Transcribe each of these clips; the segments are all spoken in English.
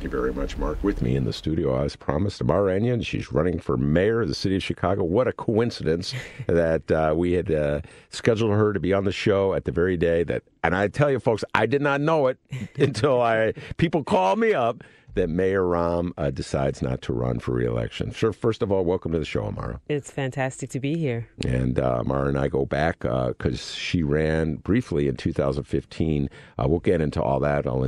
Thank you very much, Mark. With me in the studio, as promised, Amara, and she's running for mayor of the city of Chicago. What a coincidence that we had scheduled her to be on the show at the very day that, and I tell you, folks, I did not know it until people called me up that Mayor Rahms decides not to run for re-election. Sure, first of all, welcome to the show, Amara. It's fantastic to be here. And Amara and I go back because she ran briefly in 2015. We'll get into all that. I'll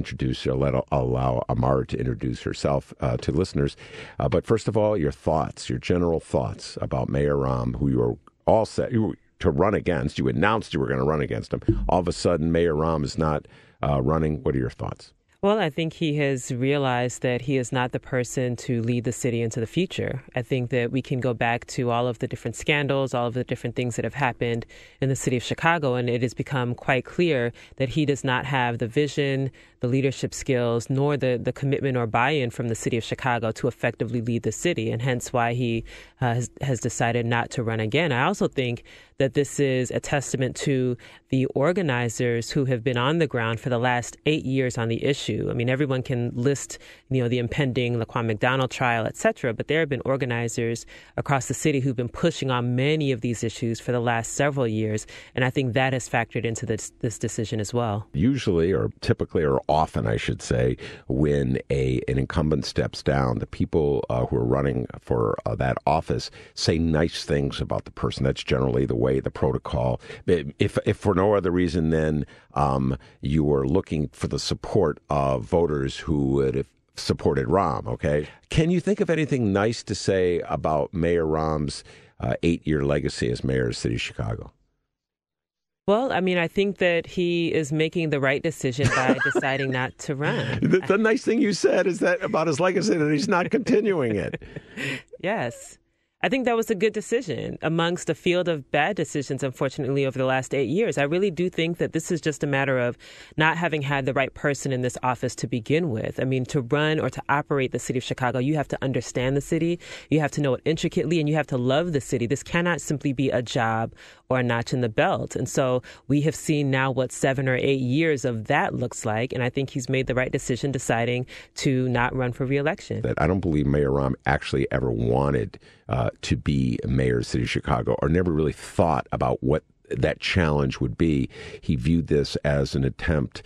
allow Amara to introduce herself to listeners. But first of all, your thoughts, your general thoughts about Mayor Rahms, who you were all set to run against. You announced you were going to run against him. All of a sudden, Mayor Rahms is not running. What are your thoughts? Well, I think he has realized that he is not the person to lead the city into the future. I think that we can go back to all of the different scandals, all of the different things that have happened in the city of Chicago, and it has become quite clear that he does not have the vision, the leadership skills, nor the commitment or buy-in from the city of Chicago to effectively lead the city, and hence why he has decided not to run again. I also think that this is a testament to the organizers who have been on the ground for the last 8 years on the issue. I mean, everyone can list, the impending Laquan McDonald trial, et cetera, but there have been organizers across the city who've been pushing on many of these issues for the last several years, and I think that has factored into this decision as well. Usually, or typically, or often, I should say, when an incumbent steps down, the people who are running for that office say nice things about the person. That's generally the way, the protocol. If for no other reason than you are looking for the support of voters who would have supported Rahms, okay? Can you think of anything nice to say about Mayor Rahms' 8-year legacy as mayor of the city of Chicago? Well, I mean, I think that he is making the right decision by deciding not to run. The nice thing you said is that about his legacy, that he's not continuing it. Yes. I think that was a good decision amongst a field of bad decisions, unfortunately, over the last 8 years. I really do think that this is just a matter of not having had the right person in this office to begin with. I mean, to run or to operate the city of Chicago, you have to understand the city, you have to know it intricately, and you have to love the city. This cannot simply be a job or a notch in the belt. And so we have seen now what 7 or 8 years of that looks like, and I think he's made the right decision deciding to not run for re-election. That I don't believe Mayor Rahms actually ever wanted to be mayor of the city of Chicago, or never really thought about what that challenge would be. He viewed this as an attempt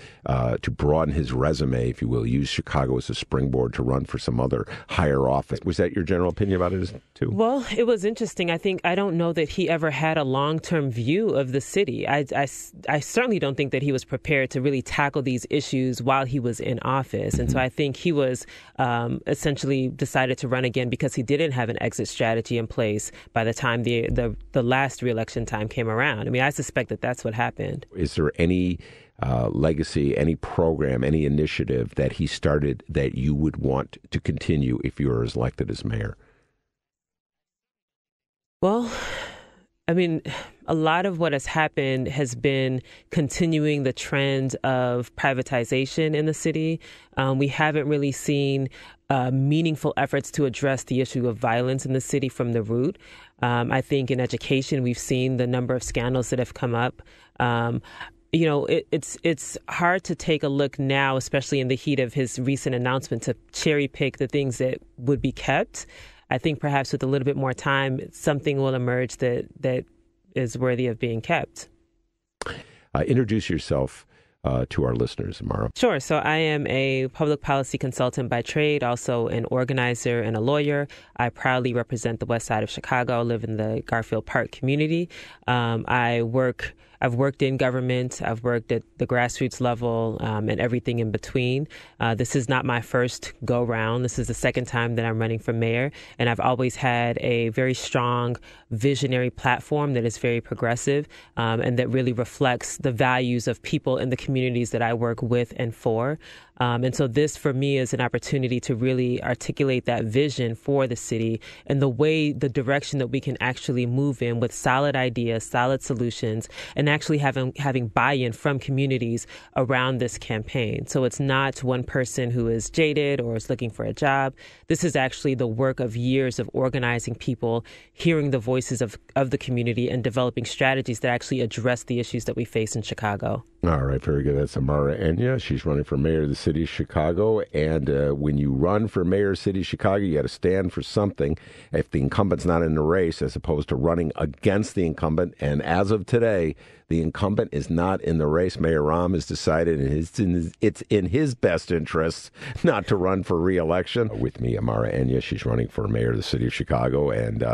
to broaden his resume, if you will, use Chicago as a springboard to run for some other higher office. Was that your general opinion about it too? Well, it was interesting. I don't know that he ever had a long-term view of the city. I certainly don't think that he was prepared to really tackle these issues while he was in office. And so I think he was essentially decided to run again because he didn't have an exit strategy in place by the time the last re-election time came around. I mean, I suspect that that's what happened. Is there any legacy, any program, any initiative that he started that you would want to continue if you were elected as mayor? Well, I mean, a lot of what has happened has been continuing the trend of privatization in the city. We haven't really seen meaningful efforts to address the issue of violence in the city from the root. I think in education, we've seen the number of scandals that have come up. It's hard to take a look now, especially in the heat of his recent announcement, to cherry pick the things that would be kept. I think perhaps with a little bit more time, something will emerge that is worthy of being kept. Introduce yourself to our listeners, Amara. Sure. So I am a public policy consultant by trade, also an organizer and a lawyer. I proudly represent the west side of Chicago, live in the Garfield Park community. I've worked in government. I've worked at the grassroots level and everything in between. This is not my first go round. This is the second time that I'm running for mayor. And I've always had a very strong visionary platform that is very progressive and that really reflects the values of people in the communities that I work with and for. And so this, for me, is an opportunity to really articulate that vision for the city and the direction that we can actually move in with solid ideas, solid solutions, and actually having buy-in from communities around this campaign. So it's not one person who is jaded or is looking for a job. This is actually the work of years of organizing people, hearing the voices of the community, and developing strategies that actually address the issues that we face in Chicago. All right, very good. That's Amara Enya. She's running for mayor of the city city of Chicago. And when you run for mayor of the city of Chicago, you got to stand for something if the incumbent's not in the race, as opposed to running against the incumbent. And as of today, the incumbent is not in the race. Mayor Rahms has decided it's in his best interests not to run for re-election. With me, Amara Enya. She's running for mayor of the city of Chicago, and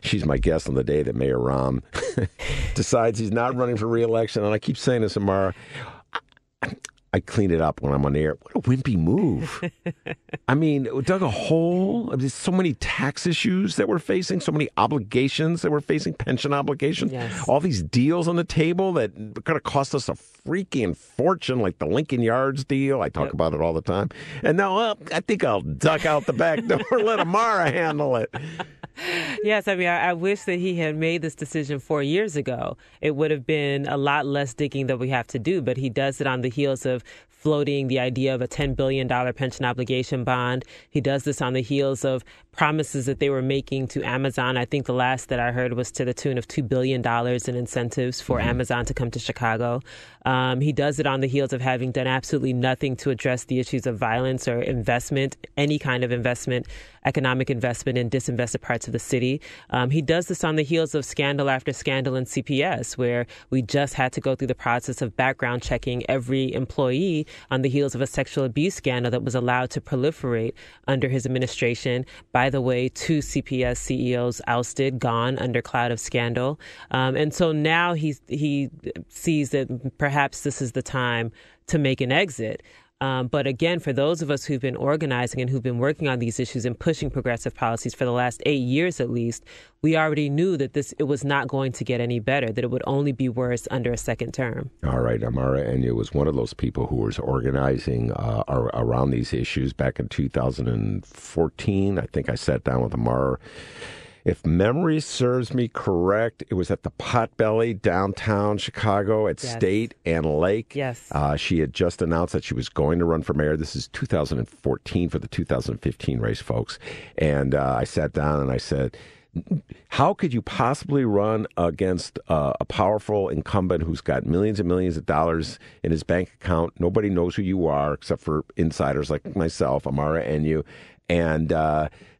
she's my guest on the day that Mayor Rahms decides he's not running for re-election. And I keep saying this, Amara, I clean it up when I'm on the air. What a wimpy move. I mean, we dug a hole. There's so many tax issues that we're facing, so many obligations that we're facing, pension obligations, yes. All these deals on the table that are going to cost us a freaking fortune, like the Lincoln Yards deal. I talk about it all the time. And now, well, I think I'll duck out the back door and let Amara handle it. Yes, I mean, I wish that he had made this decision 4 years ago. It would have been a lot less digging that we have to do, but he does it on the heels of floating the idea of a $10 billion pension obligation bond. He does this on the heels of promises that they were making to Amazon. I think the last that I heard was to the tune of $2 billion in incentives for Amazon to come to Chicago. He does it on the heels of having done absolutely nothing to address the issues of violence or investment, any kind of investment, economic investment in disinvested parts of the city. He does this on the heels of scandal after scandal in CPS, where we just had to go through the process of background checking every employee on the heels of a sexual abuse scandal that was allowed to proliferate under his administration. By the way, 2 CPS CEOs ousted, gone under cloud of scandal. And so now he sees that perhaps this is the time to make an exit. But again, for those of us who've been organizing and who've been working on these issues and pushing progressive policies for the last 8 years at least, we already knew that it was not going to get any better, that it would only be worse under a second term. All right, Amara, and it was one of those people who was organizing around these issues back in 2014. I think I sat down with Amara. If memory serves me correct, it was at the Potbelly downtown Chicago at State and Lake. Yes. She had just announced that she was going to run for mayor. This is 2014 for the 2015 race, folks. And I sat down and I said, how could you possibly run against a powerful incumbent who's got millions and millions of dollars in his bank account? Nobody knows who you are except for insiders like myself, Amara, and you. And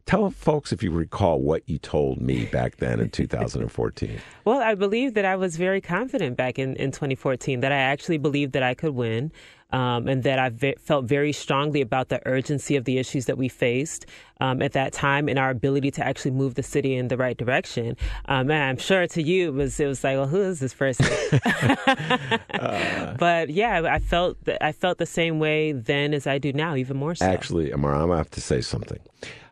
tell folks, if you recall, what you told me back then in 2014. Well, I believe that I was very confident back in 2014, that I actually believed that I could win. And that I felt very strongly about the urgency of the issues that we faced at that time and our ability to actually move the city in the right direction. And I'm sure to you it was like, well, who is this person? But yeah, I felt the same way then as I do now, even more so. Actually, Amara, I'm going to have to say something.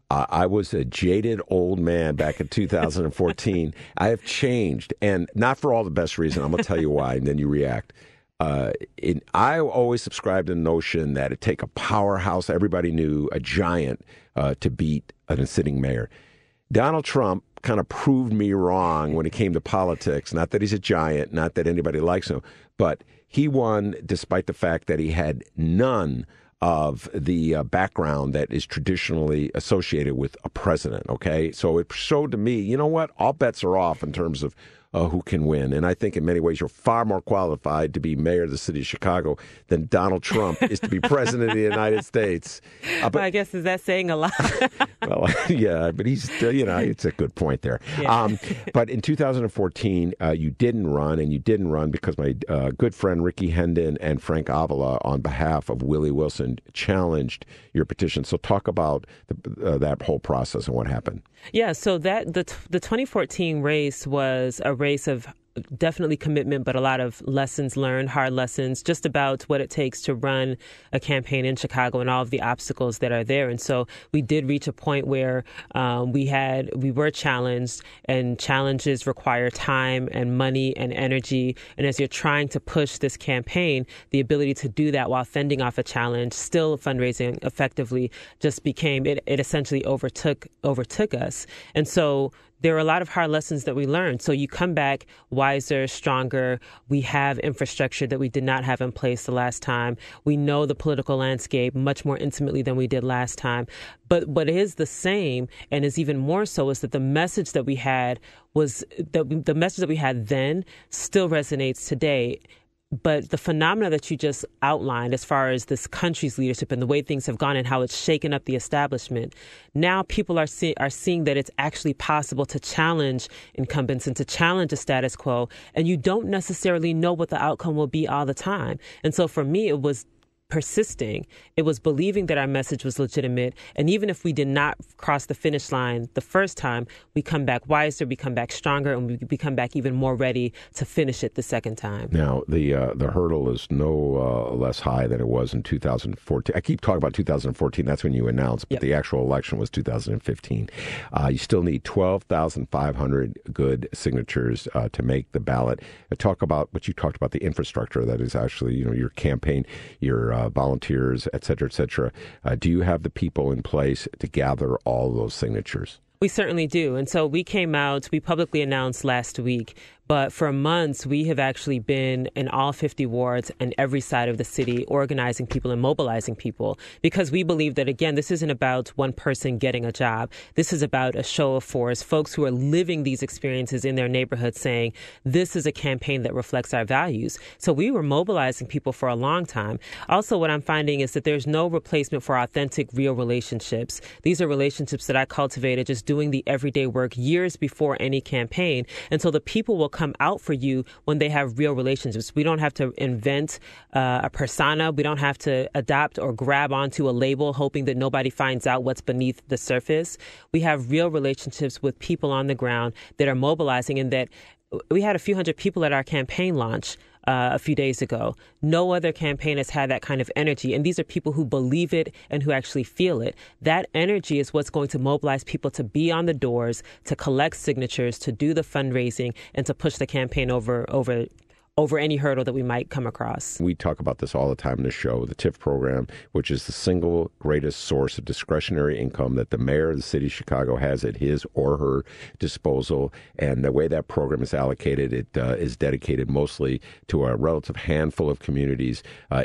I was a jaded old man back in 2014. I have changed, and not for all the best reason. I'm going to tell you why, and then you react. I always subscribed to the notion that it'd take a powerhouse, everybody knew, a giant, to beat a sitting mayor. Donald Trump kind of proved me wrong when it came to politics. Not that he's a giant, not that anybody likes him, but he won despite the fact that he had none of the background that is traditionally associated with a president, okay? So it showed to me, you know what? All bets are off in terms of who can win. And I think in many ways you're far more qualified to be mayor of the city of Chicago than Donald Trump is to be president of the United States. But I guess, is that saying a lot? Well, yeah, but he's still, it's a good point there. Yeah. But in 2014, you didn't run because my good friend Ricky Hendon and Frank Avila, on behalf of Willie Wilson, challenged your petition. So talk about that whole process and what happened. Yeah, so the 2014 race was a race of definitely commitment, but a lot of lessons learned, hard lessons, just about what it takes to run a campaign in Chicago and all of the obstacles that are there. And so we did reach a point where we were challenged, and challenges require time and money and energy. And as you're trying to push this campaign, the ability to do that while fending off a challenge, still fundraising effectively, just became, it essentially overtook us. And so there were a lot of hard lessons that we learned. So you come back wiser, stronger. We have infrastructure that we did not have in place the last time. We know the political landscape much more intimately than we did last time. But what is the same, and is even more so, is that the message that we had then still resonates today. But the phenomena that you just outlined as far as this country's leadership and the way things have gone and how it's shaken up the establishment, now people are seeing that it's actually possible to challenge incumbents and to challenge the status quo, and you don't necessarily know what the outcome will be all the time. And so for me, it was persisting. It was believing that our message was legitimate. And even if we did not cross the finish line the first time, we come back wiser, we come back stronger, and we come back even more ready to finish it the second time. Now, the hurdle is no less high than it was in 2014. I keep talking about 2014. That's when you announced, but the actual election was 2015. You still need 12,500 good signatures to make the ballot. Talk about what you talked about, the infrastructure that is actually, your campaign, your volunteers, et cetera, et cetera. Do you have the people in place to gather all those signatures? We certainly do. And so we publicly announced last week, but for months we have actually been in all 50 wards and every side of the city organizing people and mobilizing people, because we believe that, again, this isn't about one person getting a job. This is about a show of force, folks who are living these experiences in their neighborhood saying, this is a campaign that reflects our values. So we were mobilizing people for a long time. Also, what I'm finding is that there's no replacement for authentic, real relationships. These are relationships that I cultivated just doing the everyday work years before any campaign. And so the people will come out for you when they have real relationships. We don't have to invent a persona. We don't have to adopt or grab onto a label hoping that nobody finds out what's beneath the surface. We have real relationships with people on the ground that are mobilizing, and that we had a few hundred people at our campaign launch a few days ago. No other campaign has had that kind of energy. And these are people who believe it and who actually feel it. That energy is what's going to mobilize people to be on the doors, to collect signatures, to do the fundraising, and to push the campaign over any hurdle that we might come across. We talk about this all the time in the show, the TIF program, which is the single greatest source of discretionary income that the mayor of the city of Chicago has at his or her disposal. And the way that program is allocated, it is dedicated mostly to a relative handful of communities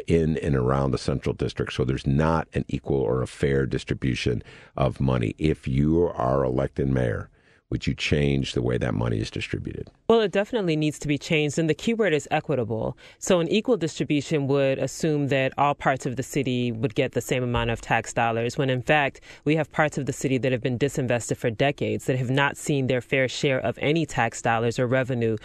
in and around the Central District. So there's not an equal or a fair distribution of money. If you are elected mayor, would you change the way that money is distributed? Well, it definitely needs to be changed, and the key word is equitable. So an equal distribution would assume that all parts of the city would get the same amount of tax dollars, when in fact we have parts of the city that have been disinvested for decades, that have not seen their fair share of any tax dollars or revenue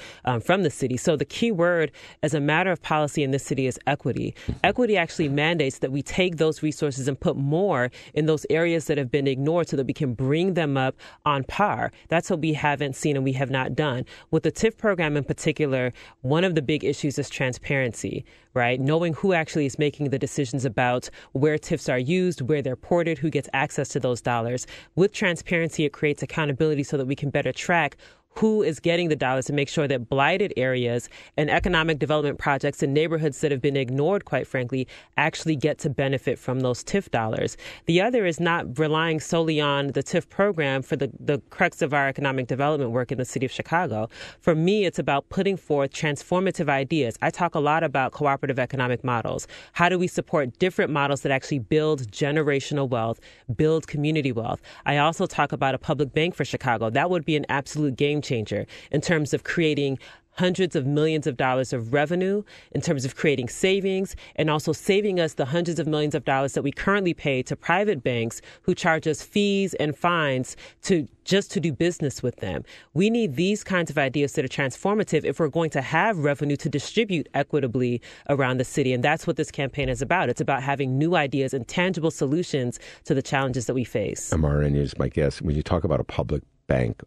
from the city. So the key word as a matter of policy in this city is equity. Equity actually mandates that we take those resources and put more in those areas that have been ignored so that we can bring them up on par. That's what we haven't seen and we have not done. With the TIF program in particular, one of the big issues is transparency, right? Knowing who actually is making the decisions about where TIFs are used, where they're ported, who gets access to those dollars. With transparency, it creates accountability so that we can better track who is getting the dollars to make sure that blighted areas and economic development projects in neighborhoods that have been ignored, quite frankly, actually get to benefit from those TIF dollars. The other is not relying solely on the TIF program for the crux of our economic development work in the city of Chicago. For me, it's about putting forth transformative ideas. I talk a lot about cooperative economic models. How do we support different models that actually build generational wealth, build community wealth? I also talk about a public bank for Chicago. That would be an absolute game changer in terms of creating hundreds of millions of dollars of revenue, in terms of creating savings, and also saving us the hundreds of millions of dollars that we currently pay to private banks who charge us fees and fines to do business with them. We need these kinds of ideas that are transformative if we're going to have revenue to distribute equitably around the city. And that's what this campaign is about. It's about having new ideas and tangible solutions to the challenges that we face. Amara, and is my guest, when you talk about a public bank,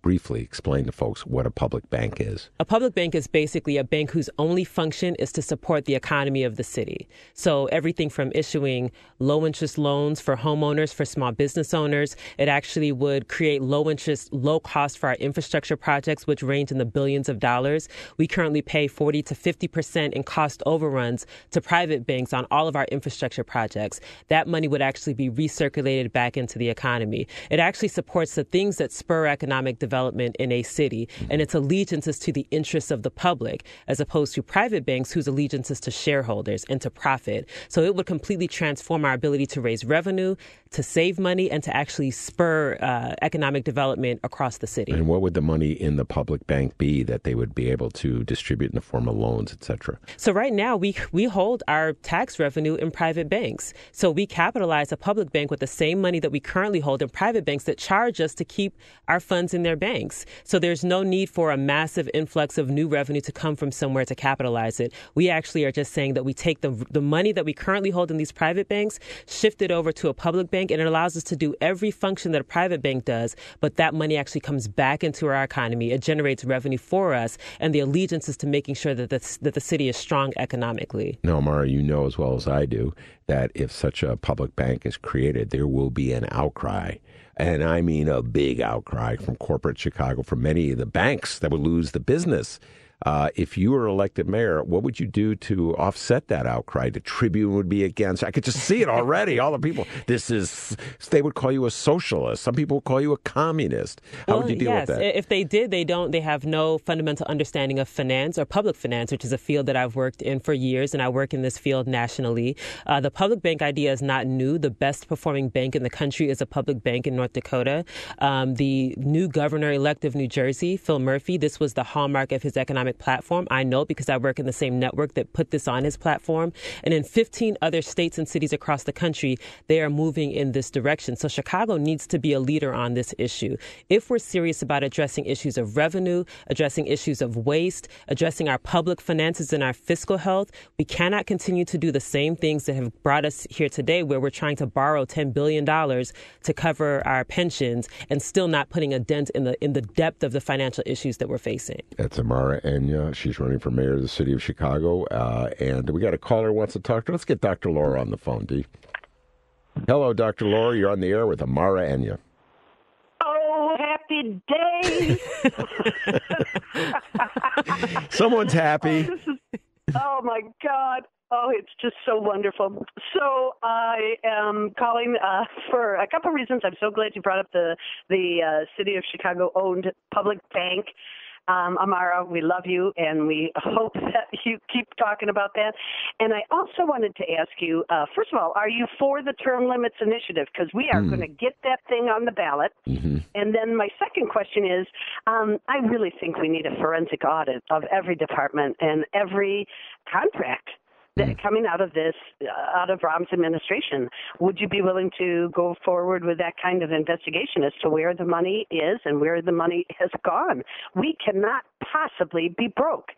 briefly explain to folks what a public bank is. A public bank is basically a bank whose only function is to support the economy of the city. So everything from issuing low-interest loans for homeowners, for small business owners. It actually would create low-interest, low-cost for our infrastructure projects, which range in the billions of dollars. We currently pay 40 to 50% in cost overruns to private banks on all of our infrastructure projects. That money would actually be recirculated back into the economy. It actually supports the things that spur economic development in a city, and its allegiance is to the interests of the public, as opposed to private banks whose allegiance is to shareholders and to profit. So it would completely transform our ability to raise revenue, to save money and to actually spur economic development across the city. And what would the money in the public bank be that they would be able to distribute in the form of loans, et cetera? So right now, we hold our tax revenue in private banks. So we capitalize a public bank with the same money that we currently hold in private banks that charge us to keep our funds in their banks. So there's no need for a massive influx of new revenue to come from somewhere to capitalize it. We actually are just saying that we take the money that we currently hold in these private banks, shift it over to a public bank, and it allows us to do every function that a private bank does, but that money actually comes back into our economy. It generates revenue for us, and the allegiance is to making sure that the city is strong economically. Now, Amara, you know as well as I do that if such a public bank is created, there will be an outcry. And I mean a big outcry from corporate Chicago, from many of the banks that would lose the business. If you were elected mayor, what would you do to offset that outcry? The Tribune would be against. I could just see it already. All the people, they would call you a socialist. Some people would call you a communist. How would you deal with that? If they did, they have no fundamental understanding of finance or public finance, which is a field that I've worked in for years, and I work in this field nationally. The public bank idea is not new. The best performing bank in the country is a public bank in North Dakota. The new governor-elect of New Jersey, Phil Murphy, this was the hallmark of his economic platform. I know because I work in the same network that put this on his platform. And in 15 other states and cities across the country, they are moving in this direction. So Chicago needs to be a leader on this issue. If we're serious about addressing issues of revenue, addressing issues of waste, addressing our public finances and our fiscal health, we cannot continue to do the same things that have brought us here today, where we're trying to borrow $10 billion to cover our pensions and still not putting a dent in the depth of the financial issues that we're facing. That's Amara. She's running for mayor of the city of Chicago, and we got a caller who wants to talk to her. Let's get Dr. Laura on the phone, Dee. Hello, Dr. Laura. You're on the air with Amara Enya. Oh, happy day. Someone's happy. Oh, my God. Oh, it's just so wonderful. So I am calling for a couple of reasons. I'm so glad you brought up the City of Chicago-owned public bank. Amara, we love you, and we hope that you keep talking about that. And I also wanted to ask you, first of all, are you for the term limits initiative? Because we are going to get that thing on the ballot. Mm-hmm. And then my second question is, I really think we need a forensic audit of every department and every contract coming out of this, out of Rahms' administration. Would you be willing to go forward with that kind of investigation as to where the money is and where the money has gone? We cannot possibly be broke.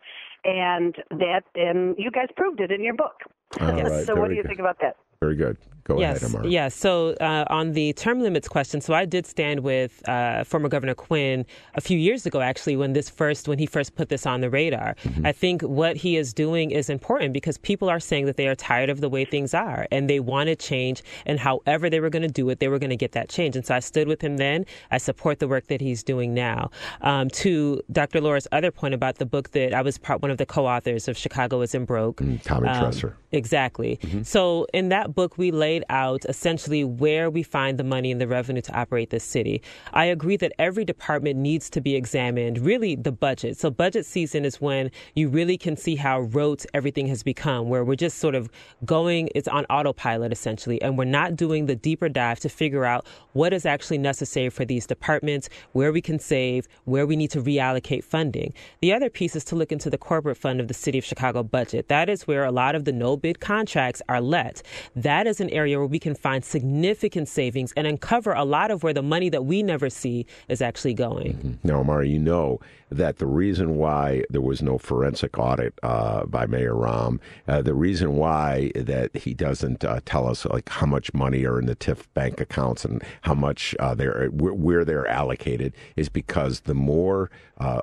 And you guys proved it in your book. Right, so what do you think about that? Very good. Go ahead, Amara. Yes. So on the term limits question, so I did stand with former Governor Quinn a few years ago, actually, when he first put this on the radar. Mm-hmm. I think what he is doing is important because people are saying that they are tired of the way things are and they wanted change. And however they were going to do it, they were going to get that change. And so I stood with him then. I support the work that he's doing now. To Dr. Laura's other point about the book that I was one of the co-authors of Chicago Isn't Broke. Tommy Tresser. Exactly. Mm-hmm. So in that book, we laid out essentially where we find the money and the revenue to operate this city. I agree that every department needs to be examined, really the budget. So budget season is when you really can see how rote everything has become, where we're just sort of it's on autopilot essentially, and we're not doing the deeper dive to figure out what is actually necessary for these departments, where we can save, where we need to reallocate funding. The other piece is to look into the corporate fund of the City of Chicago budget. That is where a lot of the no-bid contracts are let. That is an area where we can find significant savings and uncover a lot of where the money that we never see is actually going. Mm-hmm. Now, Amara, you know that the reason why there was no forensic audit by Mayor Rahms, the reason why that he doesn't tell us like how much money are in the TIF bank accounts and how much where they're allocated is because the more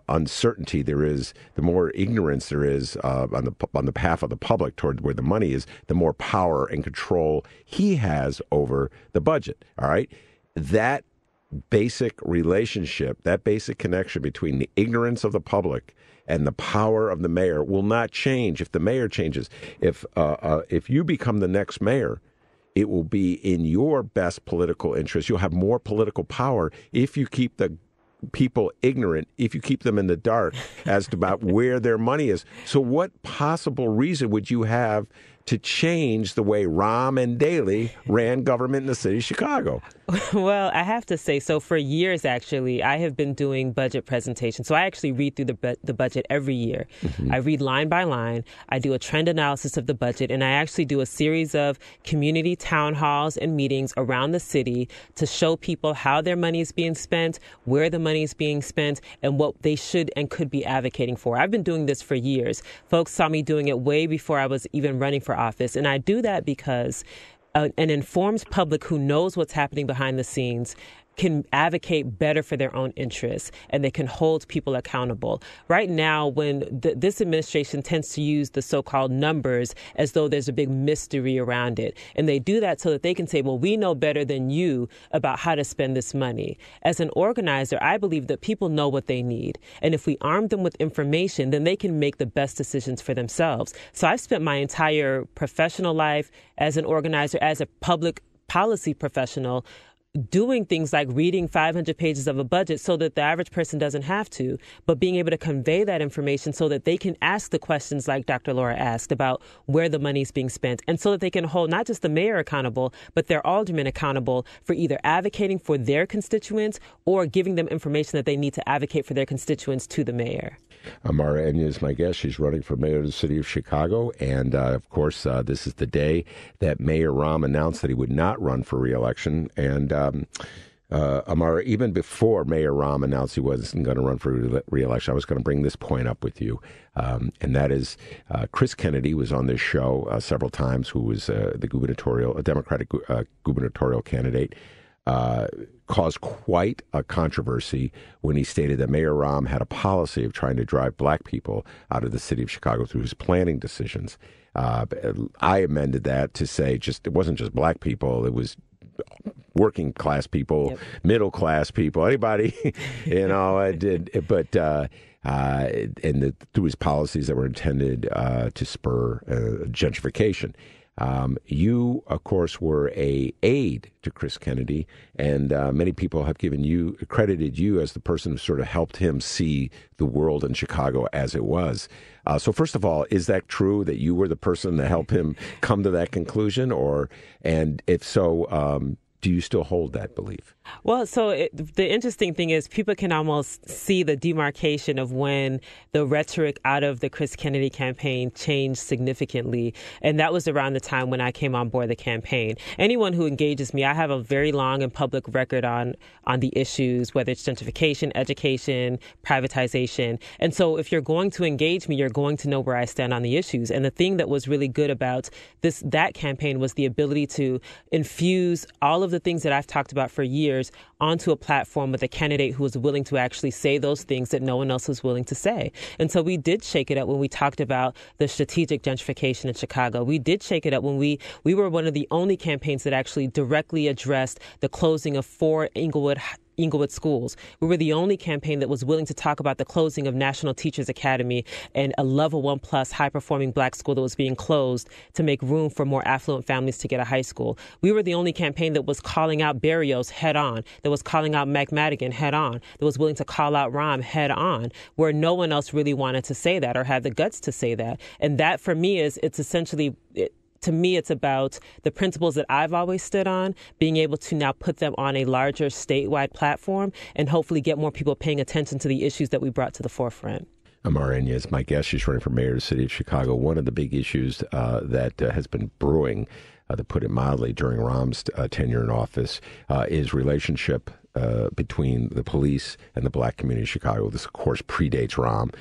uncertainty there is, the more ignorance there is on the behalf of the public toward where the money is, the more power and control he has over the budget. All right, that basic relationship, that basic connection between the ignorance of the public and the power of the mayor will not change if the mayor changes. If you become the next mayor, it will be in your best political interest. You'll have more political power if you keep the people ignorant, if you keep them in the dark as to about where their money is. So what possible reason would you have to change the way Rahm and Daley ran government in the city of Chicago? Well, I have to say, so for years, actually, I have been doing budget presentations. So I actually read through the budget every year. Mm-hmm. I read line by line. I do a trend analysis of the budget, and I actually do a series of community town halls and meetings around the city to show people how their money is being spent, where the money is being spent, and what they should and could be advocating for. I've been doing this for years. Folks saw me doing it way before I was even running for office, and I do that because an informed public who knows what's happening behind the scenes can advocate better for their own interests, and they can hold people accountable. Right now, when this administration tends to use the so-called numbers as though there's a big mystery around it, and they do that so that they can say, well, we know better than you about how to spend this money. As an organizer, I believe that people know what they need, and if we arm them with information, then they can make the best decisions for themselves. So I've spent my entire professional life as an organizer, as a public policy professional, doing things like reading 500 pages of a budget so that the average person doesn't have to, but being able to convey that information so that they can ask the questions like Dr. Laura asked about where the money is being spent, and so that they can hold not just the mayor accountable, but their aldermen accountable for either advocating for their constituents or giving them information that they need to advocate for their constituents to the mayor. Amara is my guest. She's running for mayor of the city of Chicago. And, of course, this is the day that Mayor Rahm announced that he would not run for re-election. And, Amara, even before Mayor Rahm announced he wasn't going to run for re-election, I was going to bring this point up with you. And that is Chris Kennedy was on this show several times, who was a Democratic gubernatorial candidate. Caused quite a controversy when he stated that Mayor Rahm had a policy of trying to drive black people out of the city of Chicago through his planning decisions. I amended that to say it wasn't just black people, it was working class people, yep, middle class people, anybody, through his policies that were intended to spur gentrification. You, of course, were an aide to Chris Kennedy, and many people have credited you as the person who sort of helped him see the world in Chicago as it was. So first of all, is that true that you were the person to help him come to that conclusion? And if so, do you still hold that belief? Well, the interesting thing is people can almost see the demarcation of when the rhetoric out of the Chris Kennedy campaign changed significantly. And that was around the time when I came on board the campaign. Anyone who engages me, I have a very long and public record on the issues, whether it's gentrification, education, privatization. And so if you're going to engage me, you're going to know where I stand on the issues. And the thing that was really good about that campaign was the ability to infuse all of the things that I've talked about for years onto a platform with a candidate who was willing to actually say those things that no one else was willing to say. And so we did shake it up when we talked about the strategic gentrification in Chicago. We did shake it up when we were one of the only campaigns that actually directly addressed the closing of 4 Inglewood schools. We were the only campaign that was willing to talk about the closing of National Teachers Academy and a level 1+ high-performing black school that was being closed to make room for more affluent families to get a high school. We were the only campaign that was calling out Berrios head-on, that was calling out McMadigan head-on, that was willing to call out Rahm head-on, where no one else really wanted to say that or had the guts to say that. And that, for me, it's essentially... To me, it's about the principles that I've always stood on, being able to now put them on a larger statewide platform and hopefully get more people paying attention to the issues that we brought to the forefront. Amara is my guest. She's running for mayor of the city of Chicago. One of the big issues that has been brewing, to put it mildly, during Rahm's tenure in office is relationship between the police and the black community of Chicago. This, of course, predates Rahm.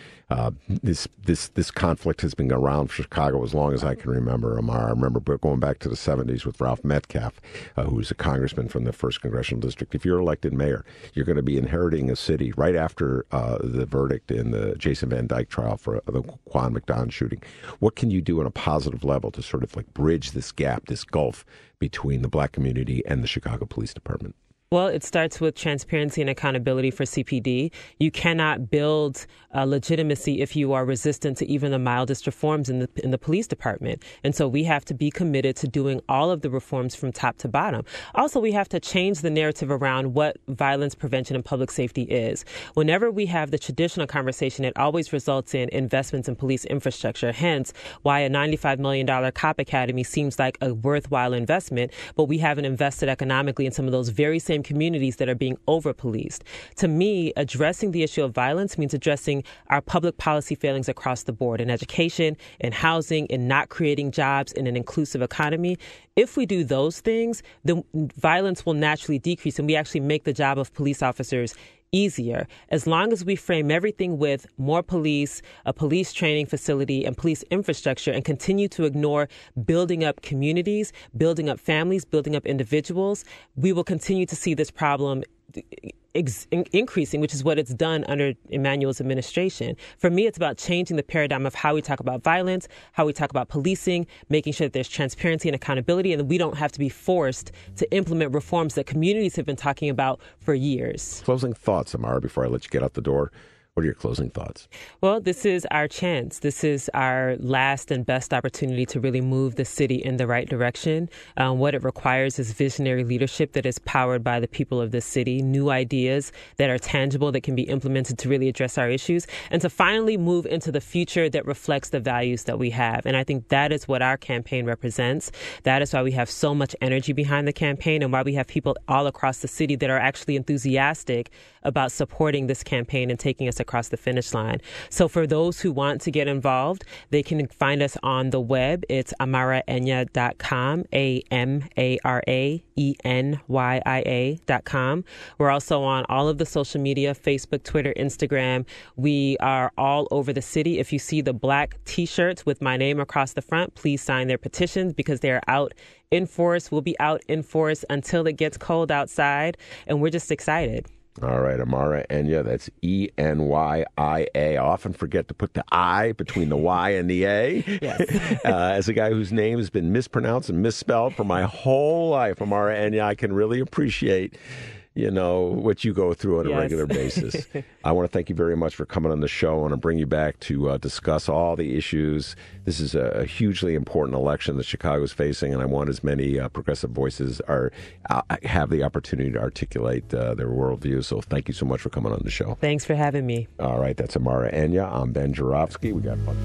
This conflict has been around for Chicago as long as I can remember, Amara. I remember going back to the 70s with Ralph Metcalf, who was a congressman from the 1st Congressional District. If you're elected mayor, you're going to be inheriting a city right after the verdict in the Jason Van Dyke trial for the Quan McDonald shooting. What can you do on a positive level to sort of like bridge this gap, this gulf between the black community and the Chicago Police Department? Well, it starts with transparency and accountability for CPD. You cannot build legitimacy if you are resistant to even the mildest reforms in the police department. And so we have to be committed to doing all of the reforms from top to bottom. Also, we have to change the narrative around what violence prevention and public safety is. Whenever we have the traditional conversation, it always results in investments in police infrastructure. Hence, why a $95 million cop academy seems like a worthwhile investment, but we haven't invested economically in some of those very same communities that are being over-policed. To me, addressing the issue of violence means addressing our public policy failings across the board in education, in housing, in not creating jobs, in an inclusive economy. If we do those things, then violence will naturally decrease, and we actually make the job of police officers easier. As long as we frame everything with more police, a police training facility, and police infrastructure, and continue to ignore building up communities, building up families, building up individuals, we will continue to see this problem increasing, which is what it's done under Emmanuel's administration. For me, it's about changing the paradigm of how we talk about violence, how we talk about policing, making sure that there's transparency and accountability, and that we don't have to be forced to implement reforms that communities have been talking about for years. Closing thoughts, Amara, before I let you get out the door. What are your closing thoughts? Well, this is our chance. This is our last and best opportunity to really move the city in the right direction. What it requires is visionary leadership that is powered by the people of this city, new ideas that are tangible, that can be implemented to really address our issues, and to finally move into the future that reflects the values that we have. And I think that is what our campaign represents. That is why we have so much energy behind the campaign, and why we have people all across the city that are actually enthusiastic about supporting this campaign and taking us across the finish line. So for those who want to get involved, they can find us on the web. It's amaraenya.com, AMARAENYIA.com. We're also on all of the social media, Facebook, Twitter, Instagram. We are all over the city. If you see the black T-shirts with my name across the front, please sign their petitions because they are out in force. We'll be out in force until it gets cold outside, and we're just excited. All right, Amara Enya, that's Enyia. I often forget to put the I between the Y and the A. Yes. As a guy whose name has been mispronounced and misspelled for my whole life, Amara Enya, I can really appreciate what you go through on a regular basis. I want to thank you very much for coming on the show. I want to bring you back to discuss all the issues. This is a hugely important election that Chicago is facing, and I want as many progressive voices have the opportunity to articulate their worldview. So thank you so much for coming on the show. Thanks for having me. All right, that's Amara Enya. I'm Ben Joravsky. We got fun.